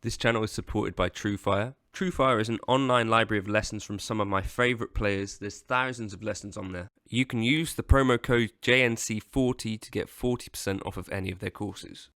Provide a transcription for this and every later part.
This channel is supported by TrueFire. TrueFire is an online library of lessons from some of my favourite players. There's thousands of lessons on there. You can use the promo code JNC40 to get 40% off of any of their courses.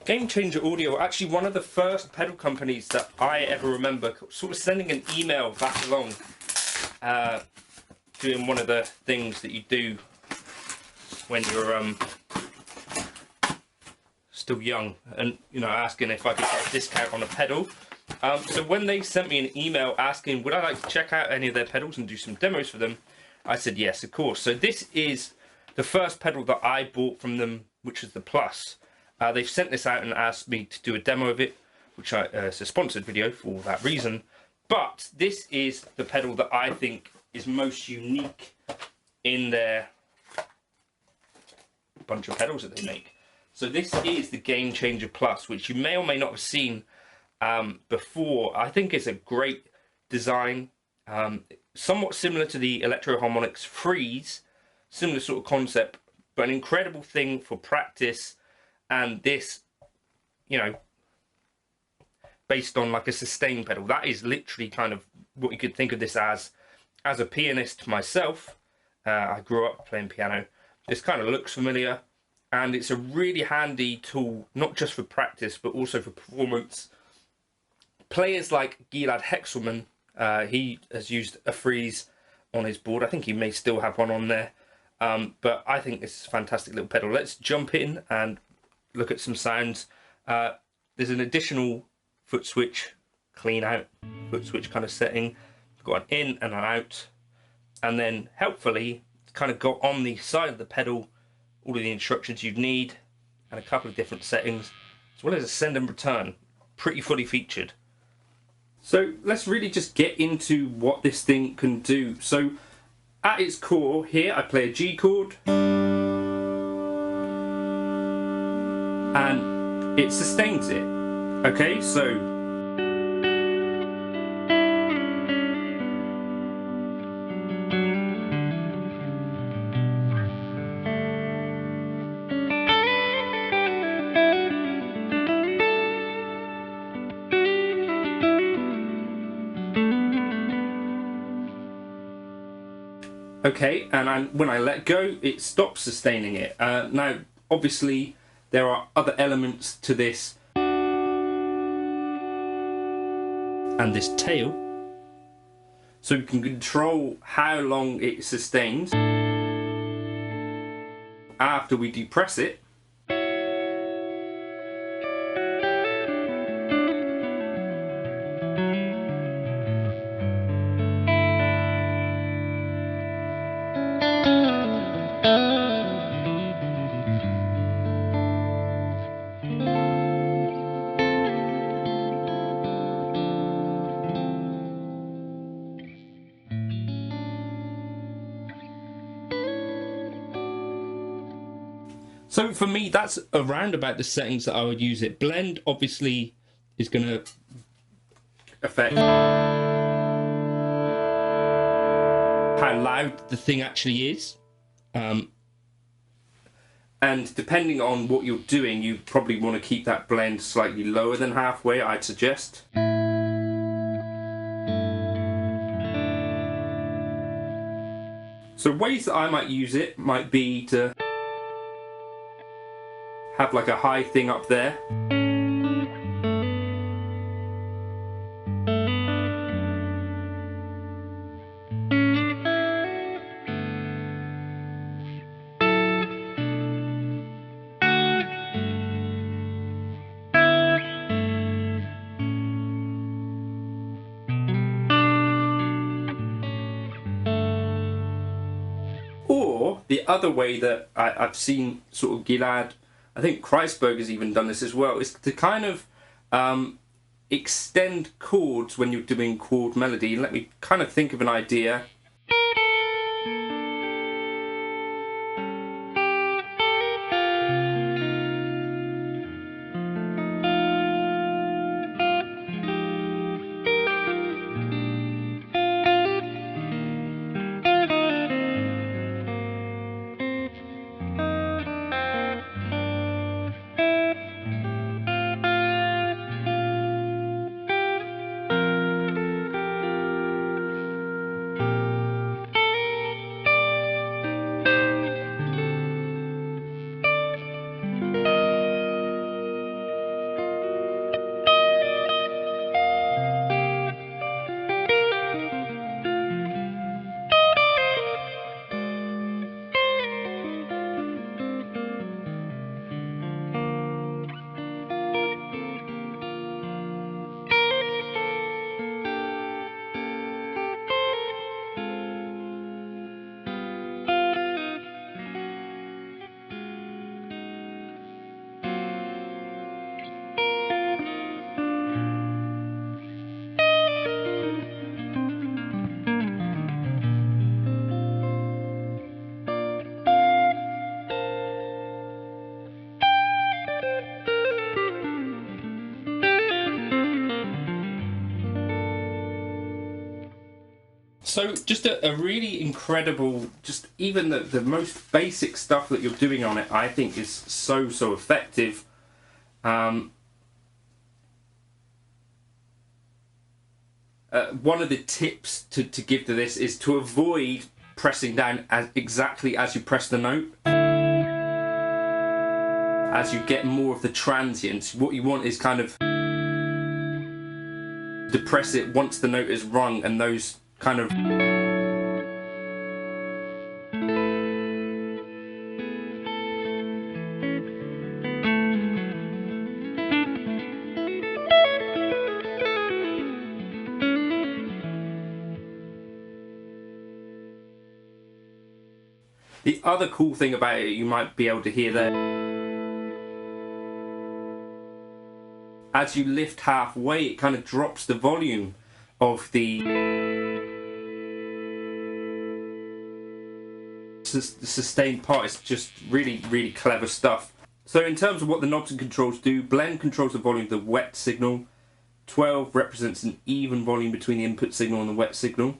Game Changer Audio are actually one of the first pedal companies that I ever remember sort of sending an email back along, doing one of the things that you do when you're still young, and asking if I could get a discount on a pedal. So when they sent me an email asking would I like to check out any of their pedals and do some demos for them, I said yes, of course. So this is the first pedal that I bought from them, which is the Plus. They've sent this out and asked me to do a demo of it, which is a sponsored video for that reason. But this is the pedal that I think is most unique in their bunch of pedals that they make. So this is the Game Changer Plus, which you may or may not have seen before. I think it's a great design, somewhat similar to the Electro Harmonix Freeze, similar sort of concept, but an incredible thing for practice. And this, based on like a sustain pedal, that is literally kind of what you could think of this as. As a pianist myself, I grew up playing piano. This kind of looks familiar, and it's a really handy tool, not just for practice, but also for performance. Players like Gilad Hexelman, he has used a Freeze on his board. I think he may still have one on there. But I think this is a fantastic little pedal. Let's jump in and look at some sounds. There's an additional foot switch, clean out foot switch kind of setting. Got an in and an out, and then helpfully it's kind of got on the side of the pedal all of the instructions you'd need and a couple of different settings, as well as a send and return, pretty fully featured. So let's really just get into what this thing can do. So at its core here, I play a G chord, and it sustains it. Okay, so Okay, and when I let go, it stops sustaining it. Now, obviously, there are other elements to this and this tail, so we can control how long it sustains after we depress it. So for me, that's around about the settings that I would use it. Blend obviously is going to affect how loud the thing actually is. And depending on what you're doing, you probably want to keep that blend slightly lower than halfway, I'd suggest. So ways that I might use it might be to have like a high thing up there. Or the other way that I've seen sort of Gilad, I think Kreisberg has even done this as well, is to kind of extend chords when you're doing chord melody. Let me kind of think of an idea. So just a really incredible, just even the most basic stuff that you're doing on it, I think is so effective. One of the tips to give to this is to avoid pressing down exactly as you press the note. As you get more of the transients, what you want is kind of depress it once the note is rung, and those kind of the other cool thing about it, you might be able to hear there, as you lift halfway, it kind of drops the volume of the sustained part. Is just really clever stuff. So in terms of what the knobs and controls do, blend controls the volume of the wet signal. 12 represents an even volume between the input signal and the wet signal.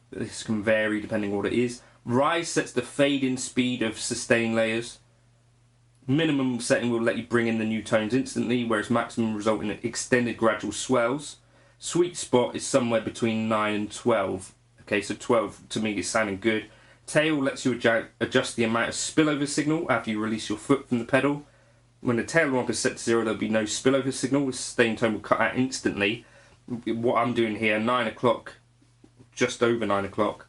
This can vary depending on what it is. Rise sets the fade-in speed of sustain layers. Minimum setting will let you bring in the new tones instantly, whereas maximum result in extended gradual swells. Sweet spot is somewhere between 9 and 12. Okay, so 12 to me is sounding good. Tail lets you adjust the amount of spillover signal after you release your foot from the pedal. When the tail knob is set to 0, there'll be no spillover signal. The sustain tone will cut out instantly. What I'm doing here, 9 o'clock, just over 9 o'clock,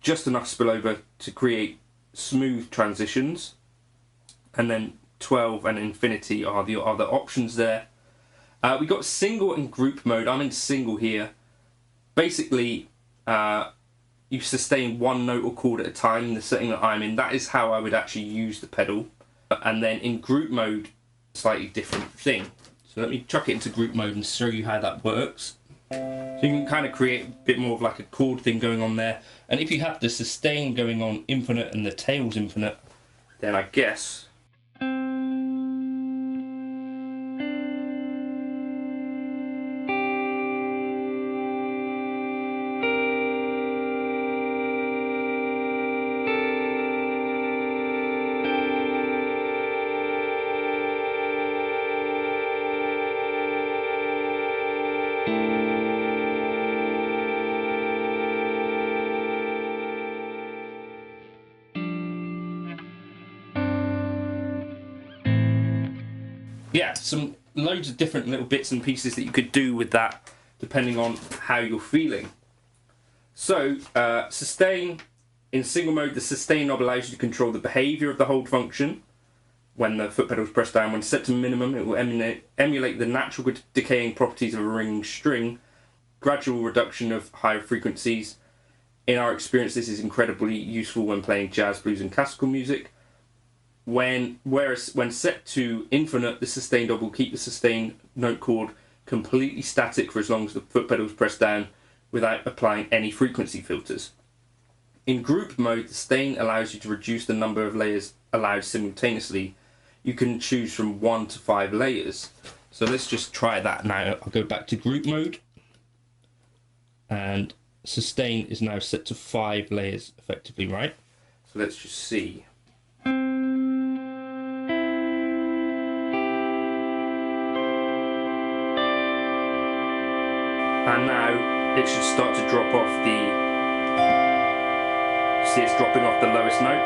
just enough spillover to create smooth transitions, and then 12 and infinity are the other options there. We got single and group mode. I'm in single here. Basically, you sustain one note or chord at a time in the setting that I'm in. That is how I would actually use the pedal. And then in group mode, slightly different thing. So let me chuck it into group mode and show you how that works. So you can kind of create a bit more of like a chord thing going on there. And if you have the sustain going on infinite and the tail's infinite, then I guess yeah, some loads of different little bits and pieces that you could do with that depending on how you're feeling. So sustain, in single mode, the sustain knob allows you to control the behaviour of the hold function when the foot pedal is pressed down. When set to minimum, it will emulate the natural decaying properties of a ringing string, gradual reduction of higher frequencies. In our experience, this is incredibly useful when playing jazz, blues and classical music. Whereas when set to infinite, the sustain knob will keep the sustain note chord completely static for as long as the foot pedal is pressed down without applying any frequency filters. In group mode, the sustain allows you to reduce the number of layers allowed simultaneously. You can choose from 1 to 5 layers. So let's just try that now. I'll go back to group mode, and sustain is now set to 5 layers effectively, right? So let's just see. And now it should start to drop off see it's dropping off the lowest note.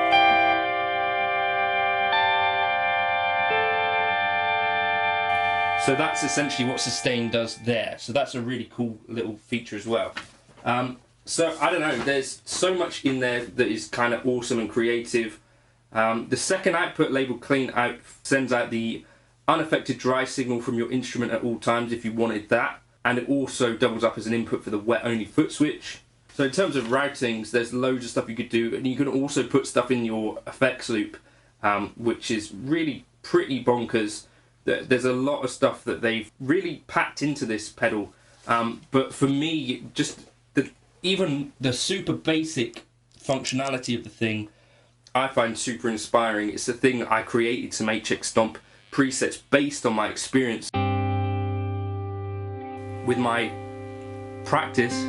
So that's essentially what sustain does there. So that's a really cool little feature as well. So I don't know, there's so much in there that is kind of awesome and creative. The second output, labeled clean out, sends out the unaffected dry signal from your instrument at all times if you wanted that. And it also doubles up as an input for the wet only foot switch. So in terms of routings, there's loads of stuff you could do, and you can also put stuff in your effects loop, which is really pretty bonkers. There's a lot of stuff that they've really packed into this pedal, but for me, just even the super basic functionality of the thing, I find super inspiring. It's the thing that I created some HX Stomp presets based on my experience with my practice.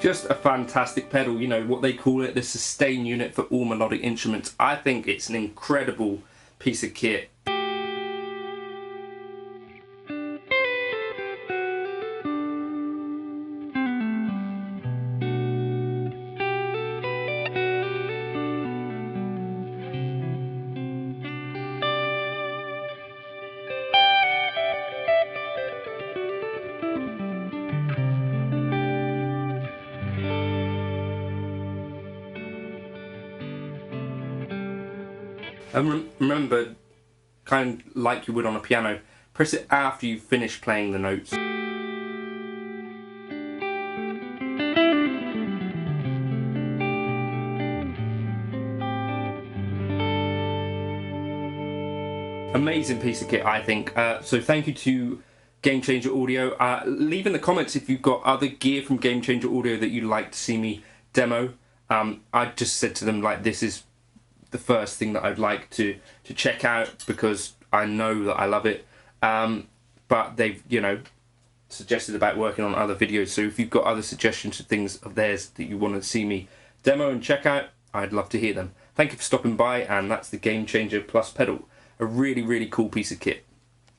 Just a fantastic pedal, you know, what they call it, the sustain unit for all melodic instruments. I think it's an incredible piece of kit. And remember, kind of like you would on a piano, press it after you finish playing the notes. Amazing piece of kit, I think. So thank you to Game Changer Audio. Leave in the comments if you've got other gear from Game Changer Audio that you'd like to see me demo. I just said to them, like, this is the first thing that I'd like to check out because I know that I love it. But they've, you know, suggested about working on other videos. So if you've got other suggestions of things of theirs that you want to see me demo and check out, I'd love to hear them. Thank you for stopping by, and that's the Game Changer Plus pedal. A really, really cool piece of kit.